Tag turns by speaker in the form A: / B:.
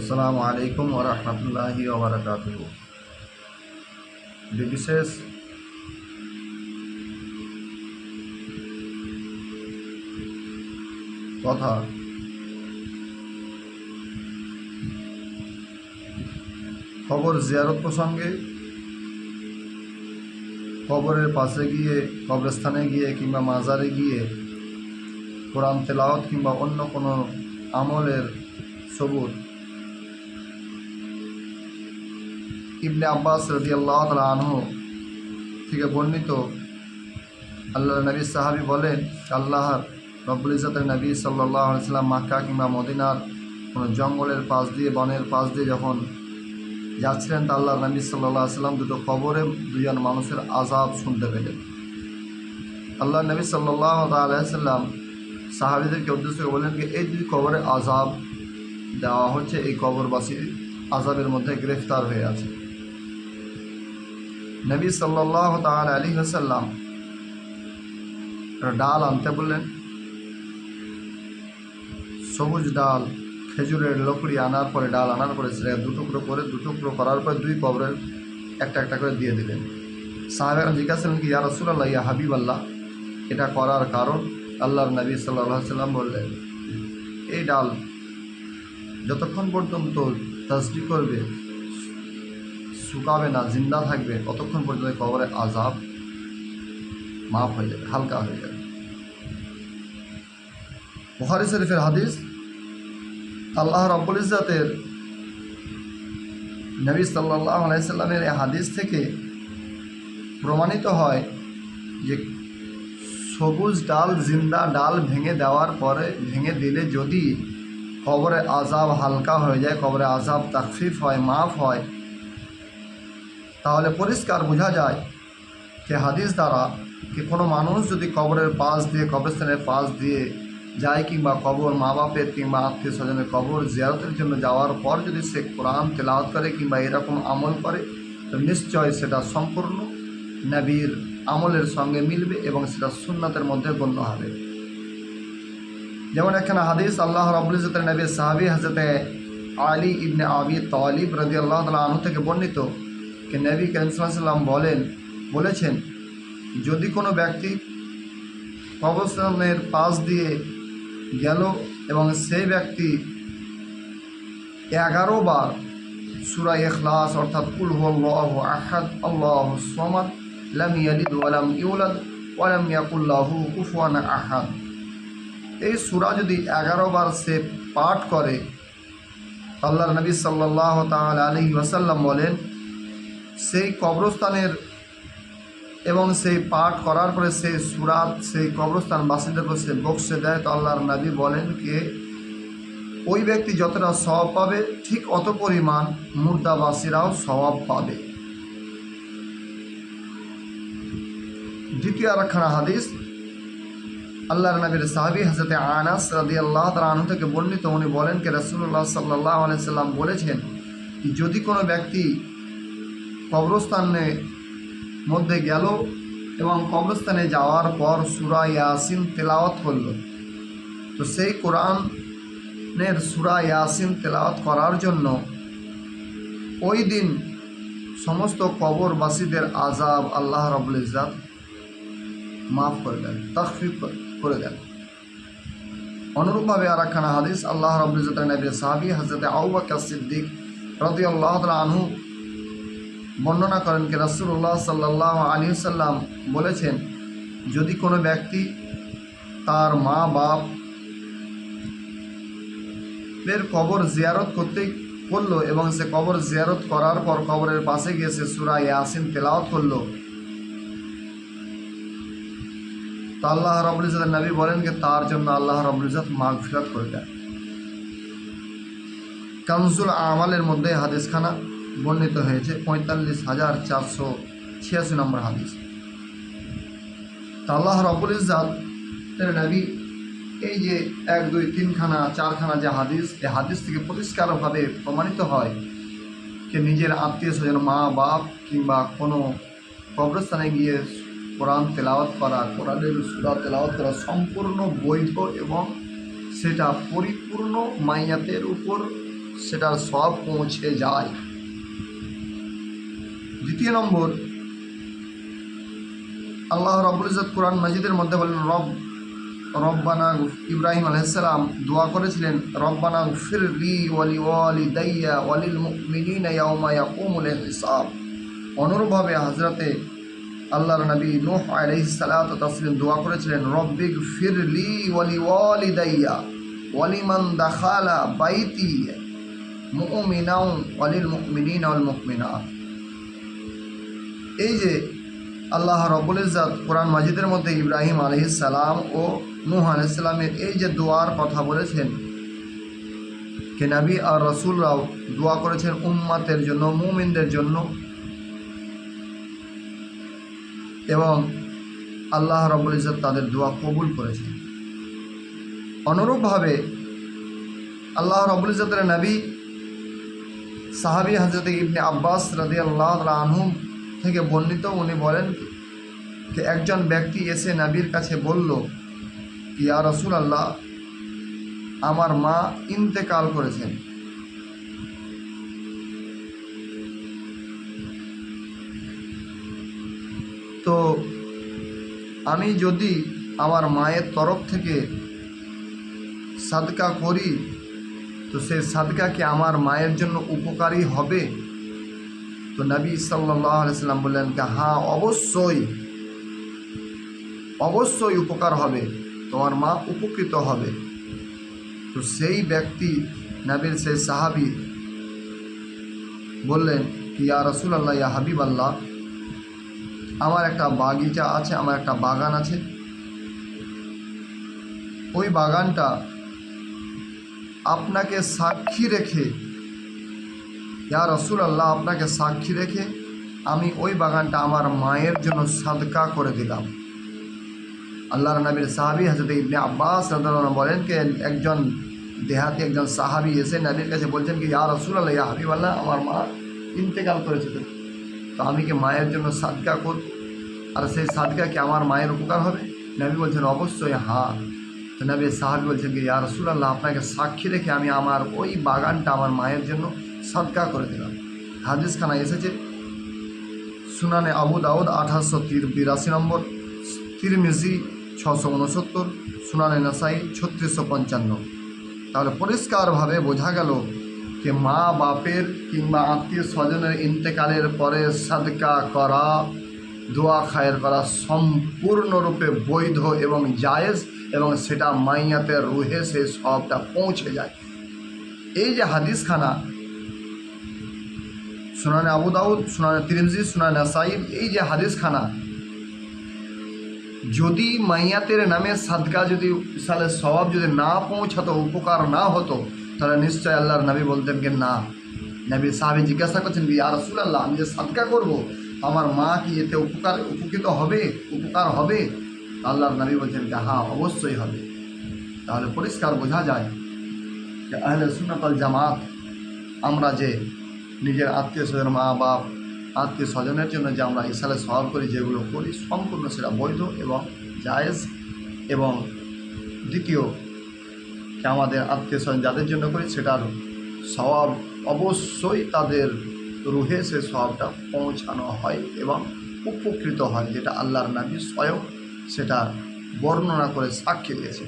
A: আসসালামু আলাইকুম ওয়া রাহমাতুল্লাহি ওয়া বারাকাতুহু। বিশেষ কথা খবর জিয়ারত প্রসঙ্গে কবরের পাশে গিয়ে, কবরস্থানে গিয়ে কিংবা মাজারে গিয়ে কোরআন তেলাওয়াত কিংবা অন্য কোনো আমলের সবুত ইবনে আব্বাস রাদিয়াল্লাহু তাআলা আনহু থেকে বর্ণিত। আল্লাহর নবী সাহাবী বলেন, আল্লাহর রব্বুল ইজ্জতের নবী সাল্লাল্লাহু আলাইহি ওয়াসাল্লাম মক্কা কিংবা মদিনার কোনো জঙ্গলের পাশ দিয়ে, বনের পাশ দিয়ে যখন যাচ্ছিলেন, তা আল্লাহর নবী সাল্লাল্লাহু আলাইহি ওয়াসাল্লাম দুটো কবরে দুজন মানুষের আযাব শুনতে পেলেন। আল্লাহর নবী সাল্লাল্লাহু আলাইহি ওয়াসাল্লাম সাহাবীদেরকে উদ্দেশ্য করে বললেন যে এই দুই কবরে আযাব দেওয়া হচ্ছে, এই কবরবাসী আযাবের মধ্যে গ্রেফতার হয়ে আছে। নবী সাল্লাল্লাহু আলাইহি ওয়াসাল্লাম ডাল আনতে বললেন, সবুজ ডাল, খেজুরের লকড়ি আনার পরে, ডাল আনার পরে সেটা দুটুকরো করার পরে দুই কবরের একটা একটা করে দিয়ে দিলেন। সাহাবারা জিজ্ঞাসা করলেন কি ইয়া রাসূলুল্লাহ, ইয়া হাবিবাল্লাহ, এটা করার কারণ? আল্লাহর নবী সাল্লাল্লাহু আলাইহি ওয়াসাল্লাম বললেন, এই ডাল যতক্ষণ পর্যন্ত তাসবিহ করবে, শুকাবে না, জিন্দা থাকবে, ততক্ষণ পর্যন্ত কবরে আযাব মাফ হয়ে যাবে, হালকা হয়ে যাবে। বুখারী শরীফের হাদিস। আল্লাহ রাব্বুল ইজ্জতের নবী সাল্লাল্লাহু আলাইহি সাল্লামের এই হাদিস থেকে প্রমাণিত হয় যে সবুজ ডাল, জিন্দা ডাল ভেঙে দিলে যদি কবরে আযাব হালকা হয়ে যায়, কবরে আযাব তাখফিফ হয়, মাফ হয়, তাহলে পরিষ্কার বোঝা যায় যে হাদিস দ্বারা কি কোনো মানুষ যদি কবরের পাশ দিয়ে, কবরস্থানের পাশ দিয়ে যায় কিংবা কবর মা বাপের কিংবা আত্মীয় স্বজনের কবর জিয়ারতের জন্য যাওয়ার পর যদি সে কোরআন তেলাওয়াত করে কিংবা এরকম আমল করে, তো নিশ্চয় সেটা সম্পূর্ণ নবীর আমলের সঙ্গে মিলবে এবং সেটা সুন্নাতের মধ্যে গণ্য হবে। যেমন এখানে হাদিস, আল্লাহ রাব্বুল ইজ্জতের নবী সাহাবী হযরতে আলী ইবনে আবি তালিব রাদিয়াল্লাহু তাআলা আনহু থেকে বর্ণিত যে নবী কারীম সাল্লাল্লাহু আলাইহি ওয়াসাল্লাম বলেছেন, যদি কোনো ব্যক্তি কবরস্থানের পাশ দিয়ে গেল এবং সেই ব্যক্তি 11 বার সূরা ইখলাস অর্থাৎ কুল হুয়াল্লাহু আহাদ আল্লাহুস সামাদ লাম ইয়ালিদ ওয়া লাম ইউলাদ ওয়া লাম ইয়াকুল লাহু কুফুয়ান আহাদ, এই সূরা যদি 11 বার সে পাঠ করে, আল্লাহর নবী সাল্লাল্লাহু তাআলা আলাইহি ওয়াসাল্লাম বলেন, সেই কবরস্থানের এবং সেই পাঠ করার পরে সেই সূরা সেই কবরস্থানবাসীদের উপর সে বক্সে দেয়, তো আল্লাহর নবী বলেন যে ওই ব্যক্তি যতটা সওয়াব পাবে ঠিক অত পরিমাণ মুর্দাবাসীরাও সওয়াব পাবে। দ্বিতীয় আরেকখানা হাদিস, আল্লাহর নবীর সাহাবী হযরতে আনাস রাদিয়াল্লাহু তাআলা আনহু থেকে বর্ণিত, উনি বলেন যে রাসূলুল্লাহ সাল্লাল্লাহু আলাইহি সাল্লাম বলেছেন, যদি কোনো ব্যক্তি কবরস্থানের মধ্যে গেল এবং কবরস্থানে যাওয়ার পর সূরা ইয়াসিন তেলাওয়াত করল, তো সেই কোরআনের সূরা ইয়াসিন তেলাওয়াত করার জন্য ওই দিন সমস্ত কবরবাসীদের আযাব আল্লাহ রাব্বুল ইজ্জত মাফ করে দেন, তাখফিফ করে দেন। অনুরূপভাবে আরেকখানা হাদিস, আল্লাহ রাব্বুল ইজ্জতের নবীর সাহাবী হযরতে আবু বকর সিদ্দিক রাদিয়াল্লাহু তাআলা আনহু বর্ণনা করেন যে রাসূলুল্লাহ সাল্লাল্লাহু আলাইহি ওয়াসাল্লাম বলেছেন, যদি কোনো ব্যক্তি তার মা বাপের কবর জিয়ারত করলো এবং সে কবর জিয়ারত করার পর কবরের পাশে গিয়ে সে সূরা ইয়াসিন তেলাওয়াত করলো, তো আল্লাহ রাব্বুল ইজ্জতের নবী বলেন যে তার জন্য আল্লাহ রাব্বুল ইজ্জত মাগফিরাত করে দেন। কানজুল আমালের মধ্যে হাদিসখানা বর্ণিত হয়েছে, 45,486 নম্বর হাদিস। তা আল্লাহ রাব্বুল ইজ্জতের নবী এই যে 1, 2, 3, 4 যে হাদিস, এই হাদিস থেকে পরিষ্কারভাবে প্রমাণিত হয় যে নিজের আত্মীয় স্বজন, মা বাপ কিংবা কোনো কবরস্থানে গিয়ে কোরআন তেলাওয়াত করা, কোরআনের সূরা তেলাওয়াত করা সম্পূর্ণ বৈধ এবং সেটা পরিপূর্ণ মাইয়াতের উপর সেটার সব পৌঁছে যায়। দ্বিতীয় নম্বর, আল্লাহ রাব্বুল ইজ্জত কোরআন মাজিদের মধ্যে বলেন রব্বানা, ইব্রাহিম আলাইহিস সালাম দোয়া করেছিলেন রব্বানা গফিরলি ওয়ালি ওয়ালিদাইয়া ওয়ালিল মুমিনিনা ইয়াওমা ইয়াকুমুল হিসাব। অনুরূপভাবে হযরতে আল্লাহর নবী নূহ আলাইহিস সালাতু তাসলিম দোয়া করেছিলেন রব্বিগফিরলি ওয়ালি ওয়ালিদাইয়া ওয়ালিমান দাখালা বাইতি মুমিনাও ওয়ালিল মুমিনিনা ওয়াল মুমিনাত। এই যে আল্লাহ রাব্বুল ইজ্জত কোরআন মাজিদের মধ্যে ইব্রাহিম আলাইহিস সালাম ও নূহ আলাইহিস সালামের এই যে দোয়ার কথা বলেছেন, কে নবী আর রাসূলরাও দোয়া করেছেন উম্মতের জন্য, মুমিনদের জন্য, এবং আল্লাহ রাব্বুল ইজ্জত তাদের দোয়া কবুল করেছেন। অনুরূপভাবে আল্লাহ রাব্বুল ইজ্জতের নবী সাহাবী হযরত ইবনে আব্বাস রাদিয়াল্লাহু তাআলা আনহু থেকে বর্ণিত, উনি বলেন যে একজন ব্যক্তি এসে নবীর কাছে বলল, ইয়া রাসূলুল্লাহ, আমার মা ইন্তেকাল করেছেন, তো আমি যদি আমার মায়ের তরফ থেকে সাদকা করি তো সেই সাদকা কি আমার মায়ের জন্য উপকারী হবে? তো নবী সাল্লাল্লাহু আলাইহি সাল্লাম বললেন যে হ্যাঁ, অবশ্যই উপকার হবে, তোমার মা উপকৃত হবে। তো সেই ব্যক্তি, নবীর সেই সাহাবী বললেন কি ইয়া রাসূলুল্লাহ, ইয়া হাবিবাল্লাহ, আমার একটা বাগিচা আছে, আমার একটা বাগান আছে, ওই বাগানটা আপনাকে সাক্ষী রেখে, ইয়া রাসূলুল্লাহ, আপনাকে সাক্ষী রেখে আমি ওই বাগানটা আমার মায়ের জন্য সাদকা করে দিলাম। আল্লাহর নবীর সাহাবী হযরত ইবনে আব্বাস রাদিয়াল্লাহু আনহু বলেন যে একজন দেহাতি, একজন সাহাবী এসে নবীর কাছে বলছেন কি ইয়া রাসূলুল্লাহ, ইয়া হাবিবাল্লাহ, আমার মা ইন্তেকাল করেছে, তো আমি কি মায়ের জন্য সাদকা করব? আর সেই সাদকা কি আমার মায়ের উপকার হবে? নবী বলছেন অবশ্যই হ্যাঁ। তো নবীর সাহাবী বলছেন কি ইয়া রাসূলুল্লাহ, আপনাকে সাক্ষী রেখে আমি আমার ওই বাগানটা আমার মায়ের জন্য সাদকা করে দিলাম। হাদিসখানা এসেছে সুনানে আবু দাউদ 1882 নম্বর, তিরমিজি 669, সুনানে নাসাই 3655। তাহলে পরিষ্কারভাবে বোঝা গেল যে মা বাপের কিংবা আত্মীয় স্বজনের ইন্তেকালের পরে সাদকা করা, দোয়া খায়ের করা সম্পূর্ণরূপে বৈধ এবং জায়েজ, এবং সেটা মাইয়াতের রুহে সেই সবটা পৌঁছে যায়। এই যে হাদিসখানা সুনানে আবু দাউদ, সুনানে তিরমিজি, সুনানে নাসাই, এই যে হাদিসখানা, যদি মাইয়াতের নামে সাদকা যদি সালে সওয়াব যদি না পৌঁছাতো, উপকার না হতো, তাহলে নিশ্চয় আল্লাহর নবী বলতেন যে না। নবী সাহাবী জিজ্ঞাসা করছেন ইয়া রাসূলুল্লাহ, আমি যে সাদকা করব, আমার মা কি এতে উপকৃত হবে, উপকার হবে? আল্লাহর নবী বলছেন যে হ্যাঁ, অবশ্যই হবে। তাহলে পরিষ্কার বোঝা যায় যে আহলে সুন্নাত ওয়াল জামাত, আমরা যে নিজের আত্মীয় স্বজন, মা বাপ, আত্মীয় স্বজনের জন্য যে আমরা ইসালে সওয়াব করি, যেগুলো করি, সম্পূর্ণ সেটা বৈধ এবং জায়েজ। এবং দ্বিতীয়, যে আমাদের আত্মীয় স্বজন যাদের জন্য করি, সেটার সওয়াব অবশ্যই তাদের রুহে সে সওয়াবটা পৌঁছানো হয় এবং উপকৃত হয়, যেটা আল্লাহর নবী স্বয়ং সেটা বর্ণনা করে সাক্ষী দিয়েছে।